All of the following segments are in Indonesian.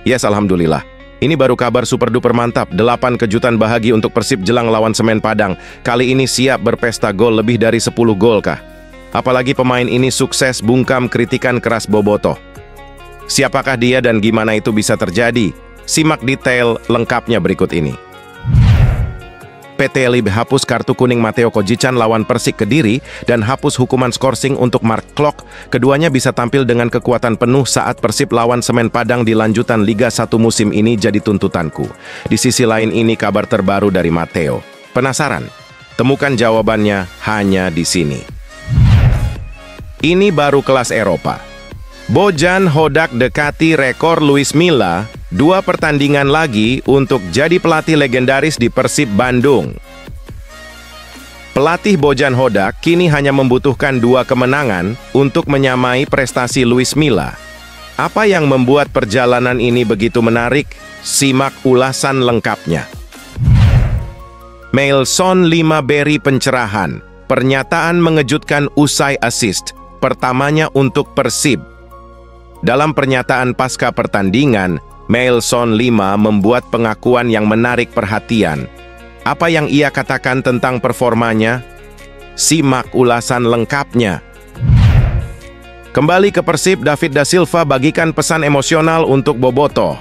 Yes, alhamdulillah. Ini baru kabar super duper mantap. 8 kejutan bahagia untuk Persib jelang lawan Semen Padang. Kali ini siap berpesta gol lebih dari 10 gol kah? Apalagi pemain ini sukses bungkam kritikan keras Bobotoh. Siapakah dia dan gimana itu bisa terjadi? Simak detail lengkapnya berikut ini. PT LIB hapus kartu kuning Matteo Kojichan lawan Persik Kediri dan hapus hukuman skorsing untuk Mark Klok. Keduanya bisa tampil dengan kekuatan penuh saat Persib lawan Semen Padang di lanjutan Liga 1 musim ini jadi tuntutanku. Di sisi lain ini kabar terbaru dari Matteo. Penasaran? Temukan jawabannya hanya di sini. Ini baru kelas Eropa. Bojan Hodak dekati rekor Luis Milla, 2 pertandingan lagi untuk jadi pelatih legendaris di Persib Bandung. Pelatih Bojan Hodak kini hanya membutuhkan 2 kemenangan untuk menyamai prestasi Luis Milla. Apa yang membuat perjalanan ini begitu menarik? Simak ulasan lengkapnya. Mailson 5 beri pencerahan. Pernyataan mengejutkan usai assist pertamanya untuk Persib. Dalam pernyataan pasca pertandingan, Mailson 5 membuat pengakuan yang menarik perhatian. Apa yang ia katakan tentang performanya? Simak ulasan lengkapnya. Kembali ke Persib, David da Silva bagikan pesan emosional untuk Bobotoh.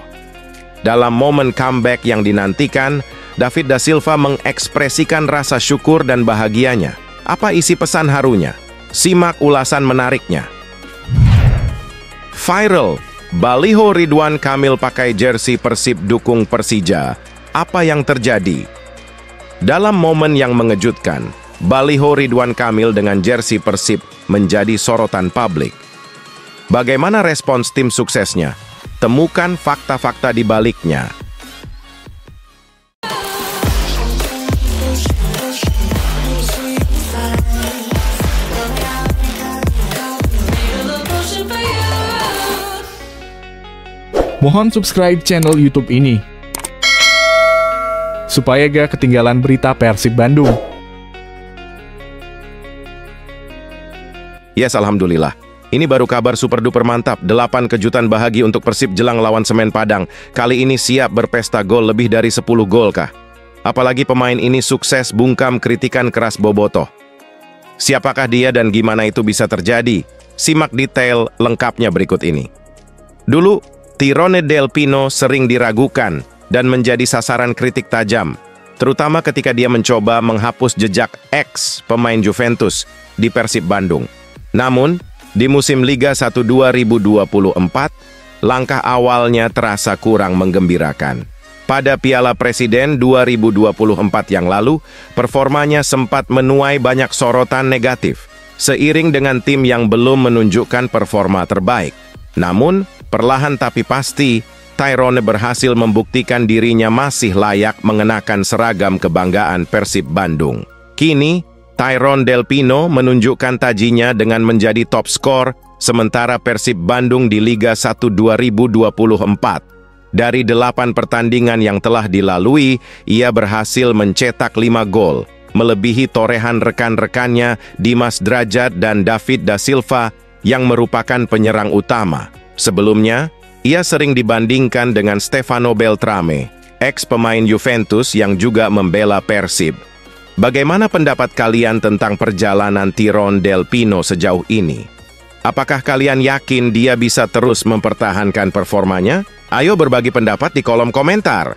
Dalam momen comeback yang dinantikan, David da Silva mengekspresikan rasa syukur dan bahagianya. Apa isi pesan harunya? Simak ulasan menariknya. Viral, baliho Ridwan Kamil pakai jersey Persib dukung Persija. Apa yang terjadi? Dalam momen yang mengejutkan, baliho Ridwan Kamil dengan jersey Persib menjadi sorotan publik. Bagaimana respons tim suksesnya? Temukan fakta-fakta di baliknya. Mohon subscribe channel YouTube ini, supaya gak ketinggalan berita Persib Bandung. Yes, alhamdulillah. Ini baru kabar super duper mantap. 8 kejutan bahagia untuk Persib jelang lawan Semen Padang. Kali ini siap berpesta gol lebih dari 10 gol kah? Apalagi pemain ini sukses bungkam kritikan keras Bobotoh. Siapakah dia dan gimana itu bisa terjadi? Simak detail lengkapnya berikut ini. Dulu, Tyrone Del Pino sering diragukan dan menjadi sasaran kritik tajam, terutama ketika dia mencoba menghapus jejak ex pemain Juventus di Persib Bandung. Namun, di musim Liga 1 2024, langkah awalnya terasa kurang menggembirakan. Pada Piala Presiden 2024 yang lalu, performanya sempat menuai banyak sorotan negatif, seiring dengan tim yang belum menunjukkan performa terbaik. Namun, perlahan tapi pasti, Tyrone berhasil membuktikan dirinya masih layak mengenakan seragam kebanggaan Persib Bandung. Kini, Tyrone Del Pino menunjukkan tajinya dengan menjadi top skor sementara Persib Bandung di Liga 1 2024. Dari 8 pertandingan yang telah dilalui, ia berhasil mencetak 5 gol, melebihi torehan rekan-rekannya Dimas Drajat dan David da Silva yang merupakan penyerang utama. Sebelumnya, ia sering dibandingkan dengan Stefano Beltrame, ex pemain Juventus yang juga membela Persib. Bagaimana pendapat kalian tentang perjalanan Tyrone Del Pino sejauh ini? Apakah kalian yakin dia bisa terus mempertahankan performanya? Ayo berbagi pendapat di kolom komentar.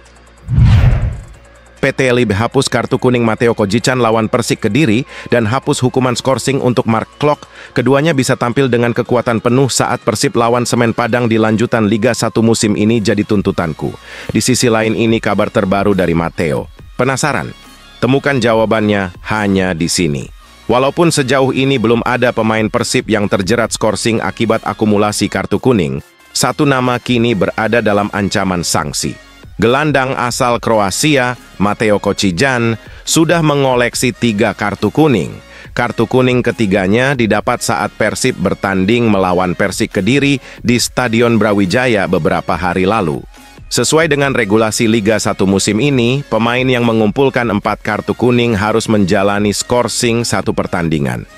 PT LIB hapus kartu kuning Matteo Kojichan lawan Persik Kediri dan hapus hukuman skorsing untuk Mark Klok. Keduanya bisa tampil dengan kekuatan penuh saat Persib lawan Semen Padang di lanjutan Liga 1 musim ini jadi tuntutanku. Di sisi lain ini kabar terbaru dari Matteo. Penasaran? Temukan jawabannya hanya di sini. Walaupun sejauh ini belum ada pemain Persib yang terjerat skorsing akibat akumulasi kartu kuning, satu nama kini berada dalam ancaman sanksi. Gelandang asal Kroasia, Matteo Kojichan, sudah mengoleksi 3 kartu kuning. Kartu kuning ketiganya didapat saat Persib bertanding melawan Persik Kediri di Stadion Brawijaya beberapa hari lalu. Sesuai dengan regulasi Liga 1 musim ini, pemain yang mengumpulkan 4 kartu kuning harus menjalani skorsing 1 pertandingan.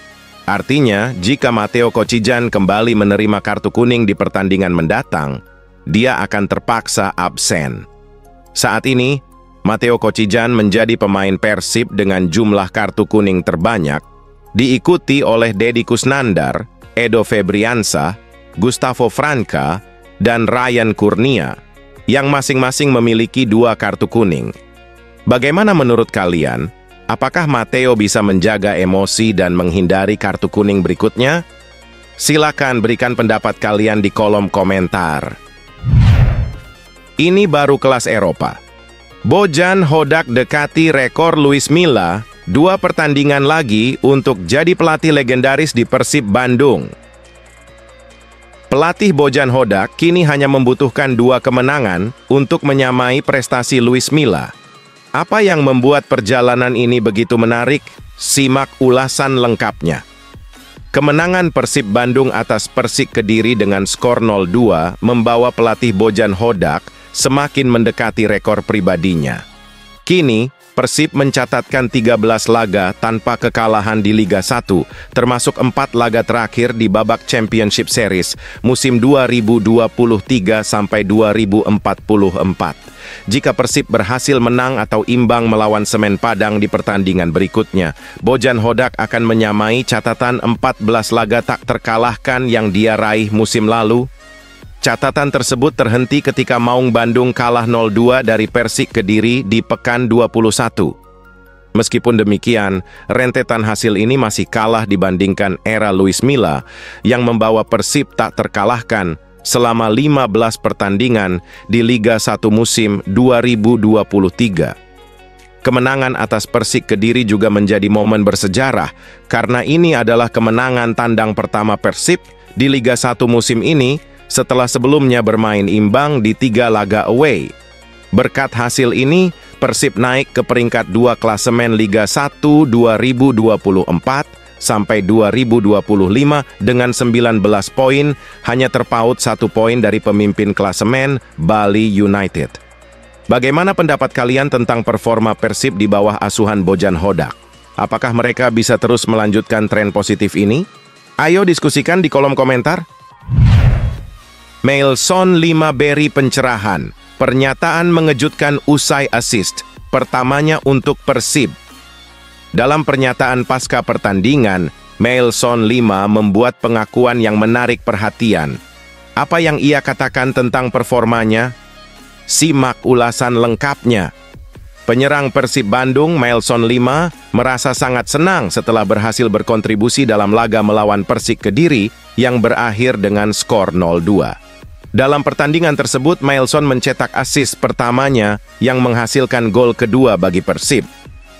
Artinya, jika Matteo Kojichan kembali menerima kartu kuning di pertandingan mendatang, dia akan terpaksa absen. Saat ini, Matteo Kocijan menjadi pemain Persib dengan jumlah kartu kuning terbanyak, diikuti oleh Deddy Kusnandar, Edo Febriansa, Gustavo Franca, dan Ryan Kurnia, yang masing-masing memiliki 2 kartu kuning. Bagaimana menurut kalian? Apakah Matteo bisa menjaga emosi dan menghindari kartu kuning berikutnya? Silakan berikan pendapat kalian di kolom komentar. Ini baru kelas Eropa. Bojan Hodak dekati rekor Luis Milla, 2 pertandingan lagi untuk jadi pelatih legendaris di Persib Bandung. Pelatih Bojan Hodak kini hanya membutuhkan 2 kemenangan untuk menyamai prestasi Luis Milla. Apa yang membuat perjalanan ini begitu menarik? Simak ulasan lengkapnya. Kemenangan Persib Bandung atas Persik Kediri dengan skor 0-2 membawa pelatih Bojan Hodak semakin mendekati rekor pribadinya. Kini, Persib mencatatkan 13 laga tanpa kekalahan di Liga 1, termasuk 4 laga terakhir di babak Championship Series musim 2023-2024. Jika Persib berhasil menang atau imbang melawan Semen Padang di pertandingan berikutnya, Bojan Hodak akan menyamai catatan 14 laga tak terkalahkan yang dia raih musim lalu. Catatan tersebut terhenti ketika Maung Bandung kalah 0-2 dari Persik Kediri di pekan 21. Meskipun demikian, rentetan hasil ini masih kalah dibandingkan era Luis Milla yang membawa Persib tak terkalahkan selama 15 pertandingan di Liga 1 musim 2023. Kemenangan atas Persik Kediri juga menjadi momen bersejarah karena ini adalah kemenangan tandang pertama Persib di Liga 1 musim ini setelah sebelumnya bermain imbang di 3 laga away. Berkat hasil ini, Persib naik ke peringkat 2 klasemen Liga 1 2024 sampai 2025 dengan 19 poin, hanya terpaut 1 poin dari pemimpin klasemen Bali United. Bagaimana pendapat kalian tentang performa Persib di bawah asuhan Bojan Hodak? Apakah mereka bisa terus melanjutkan tren positif ini? Ayo diskusikan di kolom komentar. Mailson 5 beri pencerahan. Pernyataan mengejutkan usai assist pertamanya untuk Persib. Dalam pernyataan pasca pertandingan, Mailson 5 membuat pengakuan yang menarik perhatian. Apa yang ia katakan tentang performanya? Simak ulasan lengkapnya. Penyerang Persib Bandung, Mailson 5, merasa sangat senang setelah berhasil berkontribusi dalam laga melawan Persik Kediri yang berakhir dengan skor 0-2. Dalam pertandingan tersebut, Mailson mencetak assist pertamanya yang menghasilkan gol kedua bagi Persib.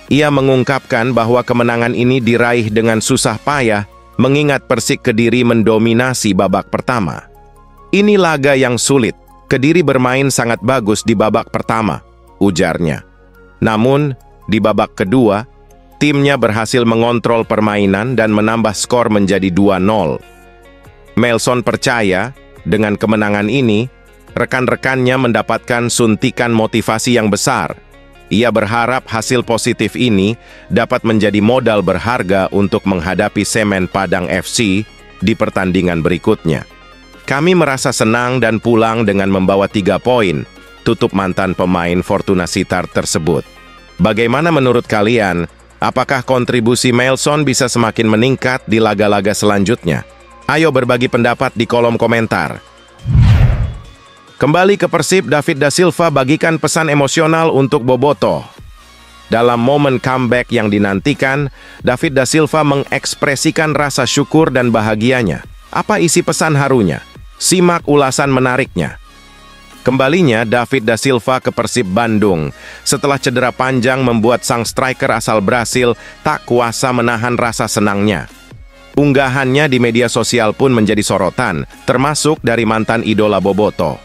Ia mengungkapkan bahwa kemenangan ini diraih dengan susah payah, mengingat Persik Kediri mendominasi babak pertama. Ini laga yang sulit. Kediri bermain sangat bagus di babak pertama, ujarnya. Namun, di babak kedua, timnya berhasil mengontrol permainan dan menambah skor menjadi 2-0. Mailson percaya, dengan kemenangan ini, rekan-rekannya mendapatkan suntikan motivasi yang besar. Ia berharap hasil positif ini dapat menjadi modal berharga untuk menghadapi Semen Padang FC di pertandingan berikutnya. Kami merasa senang dan pulang dengan membawa 3 poin, tutup mantan pemain Fortuna Sittard tersebut. Bagaimana menurut kalian? Apakah kontribusi Mailson bisa semakin meningkat di laga-laga selanjutnya? Ayo berbagi pendapat di kolom komentar. Kembali ke Persib, David Da Silva bagikan pesan emosional untuk Bobotoh. Dalam momen comeback yang dinantikan, David Da Silva mengekspresikan rasa syukur dan bahagianya. Apa isi pesan harunya? Simak ulasan menariknya. Kembalinya David Da Silva ke Persib Bandung setelah cedera panjang membuat sang striker asal Brasil tak kuasa menahan rasa senangnya. Unggahannya di media sosial pun menjadi sorotan, termasuk dari mantan idola Bobotoh.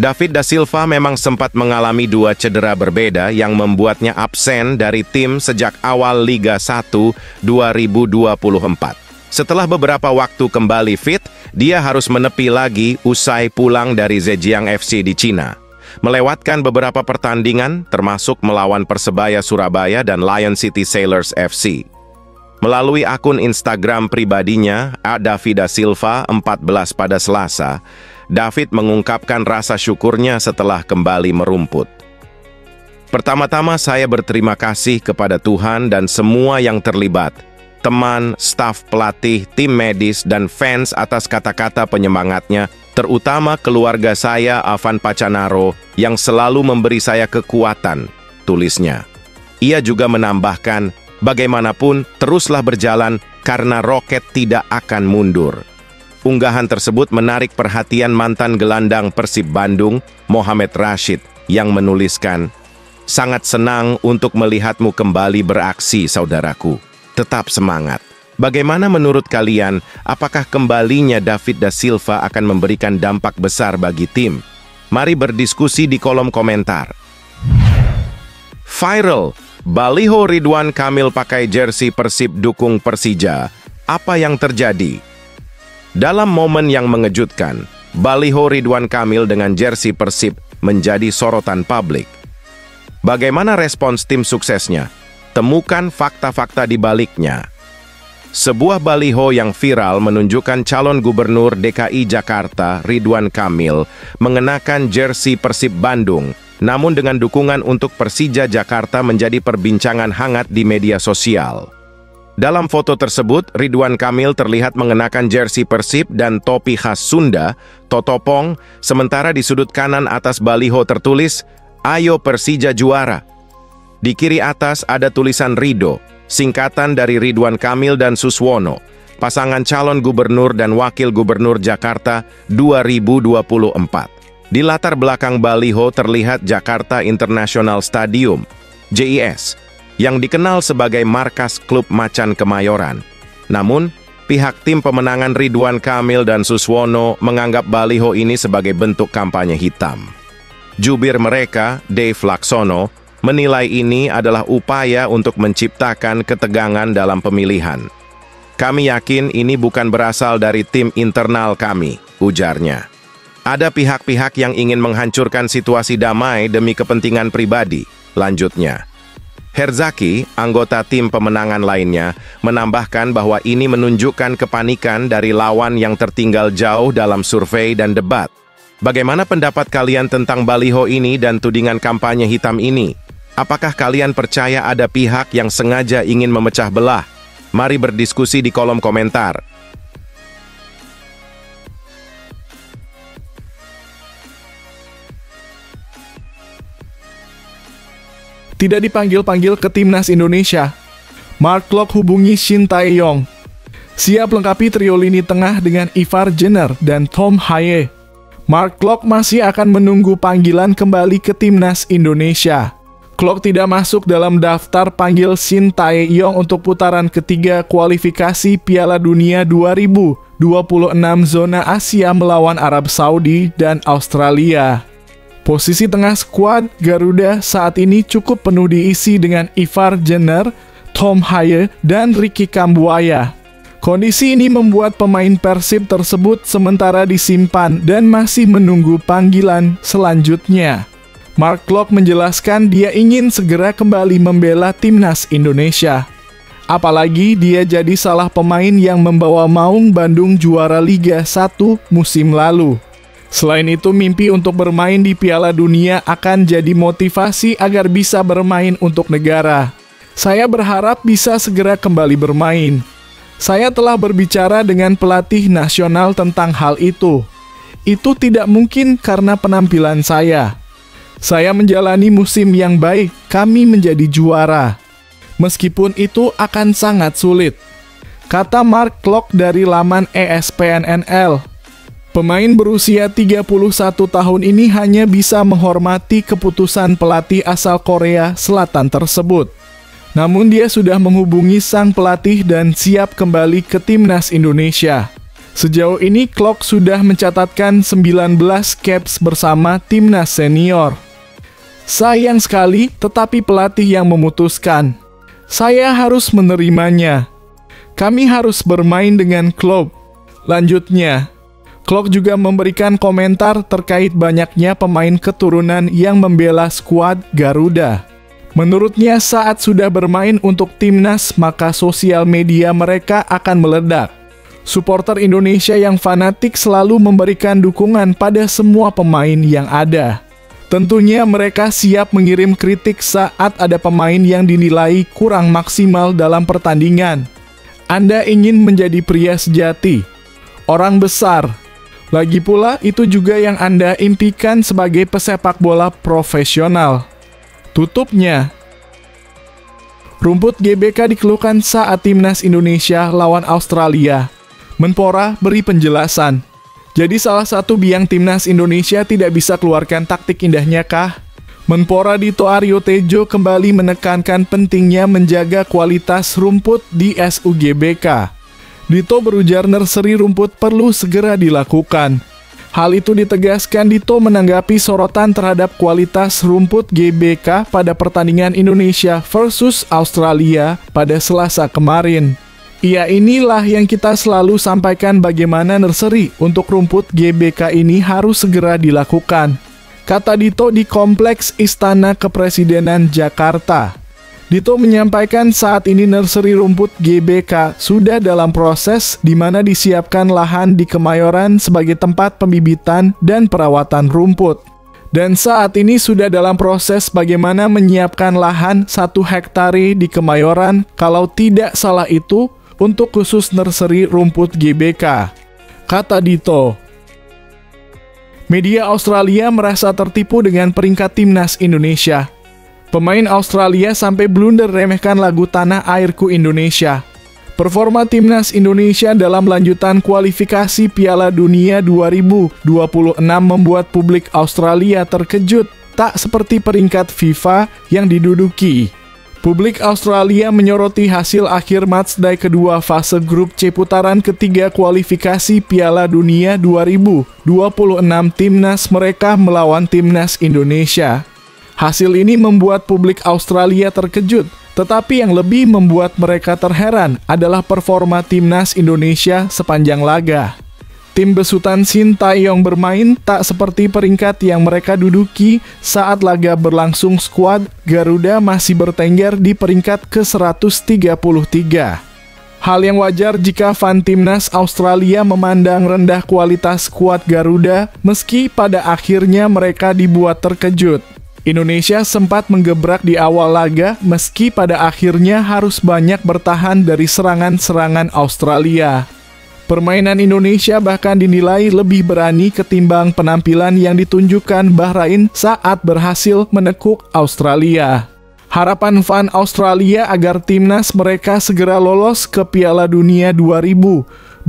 David Da Silva memang sempat mengalami 2 cedera berbeda yang membuatnya absen dari tim sejak awal Liga 1 2024. Setelah beberapa waktu kembali fit, dia harus menepi lagi usai pulang dari Zhejiang FC di Cina. Melewatkan beberapa pertandingan, termasuk melawan Persebaya Surabaya dan Lion City Sailors FC. Melalui akun Instagram pribadinya, @daviddasilva14 pada Selasa, David mengungkapkan rasa syukurnya setelah kembali merumput. Pertama-tama saya berterima kasih kepada Tuhan dan semua yang terlibat, teman, staf pelatih, tim medis, dan fans atas kata-kata penyemangatnya, terutama keluarga saya, Avan Pacanaro, yang selalu memberi saya kekuatan, tulisnya. Ia juga menambahkan, bagaimanapun, teruslah berjalan karena roket tidak akan mundur. Unggahan tersebut menarik perhatian mantan gelandang Persib Bandung, Mohamed Rashid, yang menuliskan, "Sangat senang untuk melihatmu kembali beraksi, saudaraku. Tetap semangat." Bagaimana menurut kalian, apakah kembalinya David da Silva akan memberikan dampak besar bagi tim? Mari berdiskusi di kolom komentar. Viral, baliho Ridwan Kamil pakai jersey Persib dukung Persija. Apa yang terjadi? Dalam momen yang mengejutkan, baliho Ridwan Kamil dengan jersey Persib menjadi sorotan publik. Bagaimana respons tim suksesnya? Temukan fakta-fakta di baliknya. Sebuah baliho yang viral menunjukkan calon gubernur DKI Jakarta, Ridwan Kamil, mengenakan jersey Persib Bandung, namun dengan dukungan untuk Persija Jakarta menjadi perbincangan hangat di media sosial. Dalam foto tersebut, Ridwan Kamil terlihat mengenakan jersey Persib dan topi khas Sunda, totopong, sementara di sudut kanan atas baliho tertulis, "Ayo Persija juara." Di kiri atas ada tulisan Rido, singkatan dari Ridwan Kamil dan Suswono, pasangan calon gubernur dan wakil gubernur Jakarta 2024. Di latar belakang baliho terlihat Jakarta International Stadium, JIS, yang dikenal sebagai markas klub Macan Kemayoran. Namun, pihak tim pemenangan Ridwan Kamil dan Suswono menganggap baliho ini sebagai bentuk kampanye hitam. Jubir mereka, Dave Laksono, menilai ini adalah upaya untuk menciptakan ketegangan dalam pemilihan. "Kami yakin ini bukan berasal dari tim internal kami," ujarnya. "Ada pihak-pihak yang ingin menghancurkan situasi damai demi kepentingan pribadi," lanjutnya. Herzaki, anggota tim pemenangan lainnya, menambahkan bahwa ini menunjukkan kepanikan dari lawan yang tertinggal jauh dalam survei dan debat. Bagaimana pendapat kalian tentang baliho ini dan tudingan kampanye hitam ini? Apakah kalian percaya ada pihak yang sengaja ingin memecah belah? Mari berdiskusi di kolom komentar. Tidak dipanggil-panggil ke Timnas Indonesia. Mark Klok hubungi Shin Tae-yong. Siap lengkapi trio lini tengah dengan Ivar Jenner dan Tom Haye. Mark Klok masih akan menunggu panggilan kembali ke Timnas Indonesia. Klok tidak masuk dalam daftar panggil Shin Tae-yong untuk putaran ketiga kualifikasi Piala Dunia 2026 zona Asia melawan Arab Saudi dan Australia. Posisi tengah skuad Garuda saat ini cukup penuh diisi dengan Ivar Jenner, Tom Haye, dan Ricky Kambuaya. Kondisi ini membuat pemain Persib tersebut sementara disimpan dan masih menunggu panggilan selanjutnya. Mark Klok menjelaskan dia ingin segera kembali membela Timnas Indonesia. Apalagi dia jadi salah pemain yang membawa Maung Bandung juara Liga 1 musim lalu. Selain itu, mimpi untuk bermain di Piala Dunia akan jadi motivasi agar bisa bermain untuk negara. Saya berharap bisa segera kembali bermain. Saya telah berbicara dengan pelatih nasional tentang hal itu. Itu tidak mungkin karena penampilan saya. Saya menjalani musim yang baik, kami menjadi juara. Meskipun itu akan sangat sulit, kata Mark Klok dari laman ESPNNL. Pemain berusia 31 tahun ini hanya bisa menghormati keputusan pelatih asal Korea Selatan tersebut. Namun dia sudah menghubungi sang pelatih dan siap kembali ke Timnas Indonesia. Sejauh ini Klok sudah mencatatkan 19 caps bersama Timnas Senior. Sayang sekali, tetapi pelatih yang memutuskan. Saya harus menerimanya. Kami harus bermain dengan klub. Lanjutnya, Klok juga memberikan komentar terkait banyaknya pemain keturunan yang membela skuad Garuda. Menurutnya saat sudah bermain untuk timnas, maka sosial media mereka akan meledak. Supporter Indonesia yang fanatik selalu memberikan dukungan pada semua pemain yang ada. Tentunya mereka siap mengirim kritik saat ada pemain yang dinilai kurang maksimal dalam pertandingan. Anda ingin menjadi pria sejati, orang besar. Lagi pula itu juga yang Anda impikan sebagai pesepak bola profesional. Tutupnya. Rumput GBK dikeluhkan saat timnas Indonesia lawan Australia. Menpora beri penjelasan. Jadi salah satu biang timnas Indonesia tidak bisa keluarkan taktik indahnya kah? Menpora Dito Aryo Tejo kembali menekankan pentingnya menjaga kualitas rumput di SUGBK. Dito berujar nursery rumput perlu segera dilakukan. Hal itu ditegaskan Dito menanggapi sorotan terhadap kualitas rumput GBK pada pertandingan Indonesia versus Australia pada Selasa kemarin. Ya, inilah yang kita selalu sampaikan, bagaimana nursery untuk rumput GBK ini harus segera dilakukan, kata Dito di Kompleks Istana Kepresidenan Jakarta. Dito menyampaikan saat ini nursery rumput GBK sudah dalam proses di mana disiapkan lahan di Kemayoran sebagai tempat pembibitan dan perawatan rumput. Dan saat ini sudah dalam proses bagaimana menyiapkan lahan 1 hektare di Kemayoran, kalau tidak salah itu untuk khusus nursery rumput GBK, kata Dito. Media Australia merasa tertipu dengan peringkat timnas Indonesia. Pemain Australia sampai blunder remehkan lagu Tanah Airku Indonesia. Performa timnas Indonesia dalam lanjutan kualifikasi Piala Dunia 2026 membuat publik Australia terkejut, tak seperti peringkat FIFA yang diduduki. Publik Australia menyoroti hasil akhir matchday kedua fase grup C putaran ketiga kualifikasi Piala Dunia 2026 timnas mereka melawan timnas Indonesia. Hasil ini membuat publik Australia terkejut, tetapi yang lebih membuat mereka terheran adalah performa timnas Indonesia sepanjang laga. Tim besutan Sintayong bermain tak seperti peringkat yang mereka duduki saat laga berlangsung. Skuad Garuda masih bertengger di peringkat ke-133. Hal yang wajar jika fan timnas Australia memandang rendah kualitas skuad Garuda meski pada akhirnya mereka dibuat terkejut. Indonesia sempat menggebrak di awal laga meski pada akhirnya harus banyak bertahan dari serangan-serangan Australia. Permainan Indonesia bahkan dinilai lebih berani ketimbang penampilan yang ditunjukkan Bahrain saat berhasil menekuk Australia. Harapan fan Australia agar timnas mereka segera lolos ke Piala Dunia 2026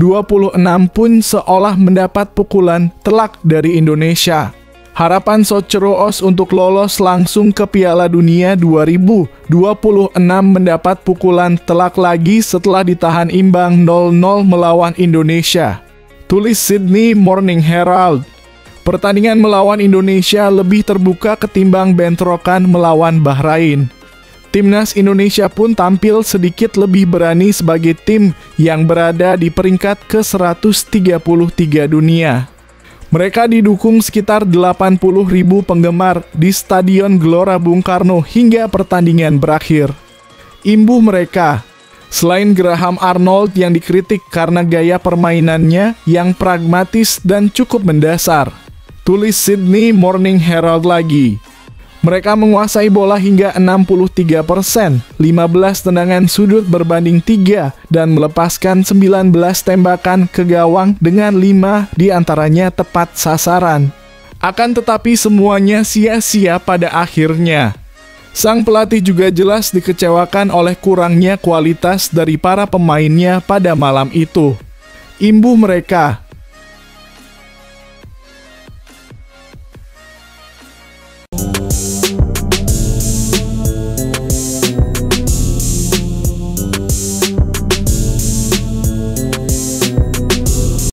pun seolah mendapat pukulan telak dari Indonesia. Harapan Soceroos untuk lolos langsung ke Piala Dunia 2026 mendapat pukulan telak lagi setelah ditahan imbang 0-0 melawan Indonesia. Tulis Sydney Morning Herald. Pertandingan melawan Indonesia lebih terbuka ketimbang bentrokan melawan Bahrain. Timnas Indonesia pun tampil sedikit lebih berani sebagai tim yang berada di peringkat ke-133 dunia. Mereka didukung sekitar 80.000 penggemar di Stadion Gelora Bung Karno hingga pertandingan berakhir. Imbuh mereka, selain Graham Arnold yang dikritik karena gaya permainannya yang pragmatis dan cukup mendasar. Tulis Sydney Morning Herald lagi. Mereka menguasai bola hingga 63%, 15 tendangan sudut berbanding 3, dan melepaskan 19 tembakan ke gawang dengan 5 diantaranya tepat sasaran. Akan tetapi semuanya sia-sia pada akhirnya. Sang pelatih juga jelas dikecewakan oleh kurangnya kualitas dari para pemainnya pada malam itu. Imbuh mereka,